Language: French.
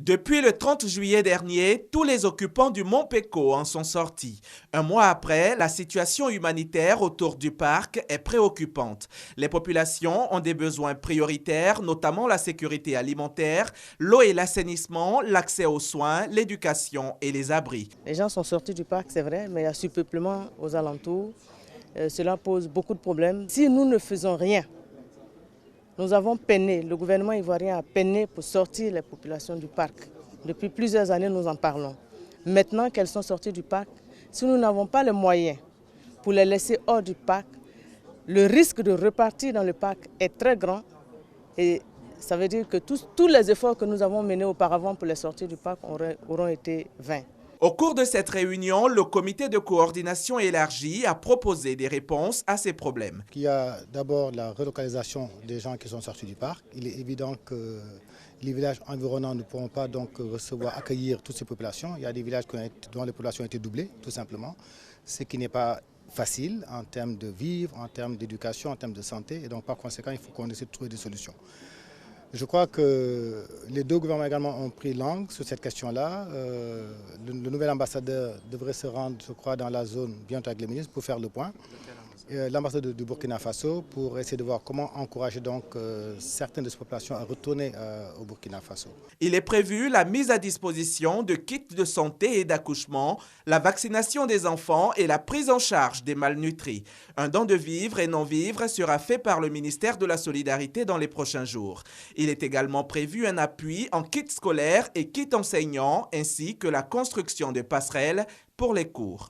Depuis le 30 juillet dernier, tous les occupants du Mont Péco en sont sortis. Un mois après, la situation humanitaire autour du parc est préoccupante. Les populations ont des besoins prioritaires, notamment la sécurité alimentaire, l'eau et l'assainissement, l'accès aux soins, l'éducation et les abris. Les gens sont sortis du parc, c'est vrai, mais il y a surpeuplement aux alentours. Cela pose beaucoup de problèmes. Si nous ne faisons rien, nous avons peiné, le gouvernement ivoirien a peiné pour sortir les populations du parc. Depuis plusieurs années, nous en parlons. Maintenant qu'elles sont sorties du parc, si nous n'avons pas les moyens pour les laisser hors du parc, le risque de repartir dans le parc est très grand et ça veut dire que tous les efforts que nous avons menés auparavant pour les sortir du parc auront été vains. Au cours de cette réunion, le comité de coordination élargi a proposé des réponses à ces problèmes. Il y a d'abord la relocalisation des gens qui sont sortis du parc. Il est évident que les villages environnants ne pourront pas donc accueillir toutes ces populations. Il y a des villages dont les populations ont été doublées, tout simplement, ce qui n'est pas facile en termes de vivre, en termes d'éducation, en termes de santé. Et donc par conséquent, il faut qu'on essaie de trouver des solutions. Je crois que les deux gouvernements également ont pris langue sur cette question-là. Le nouvel ambassadeur devrait se rendre, je crois, dans la zone bientôt avec les ministres pour faire le point. L'ambassadeur du Burkina Faso pour essayer de voir comment encourager donc certaines de ces populations à retourner au Burkina Faso. Il est prévu la mise à disposition de kits de santé et d'accouchement, la vaccination des enfants et la prise en charge des malnutris. Un don de vivres et non-vivres sera fait par le ministère de la Solidarité dans les prochains jours. Il est également prévu un appui en kits scolaires et kits enseignants ainsi que la construction de passerelles pour les cours.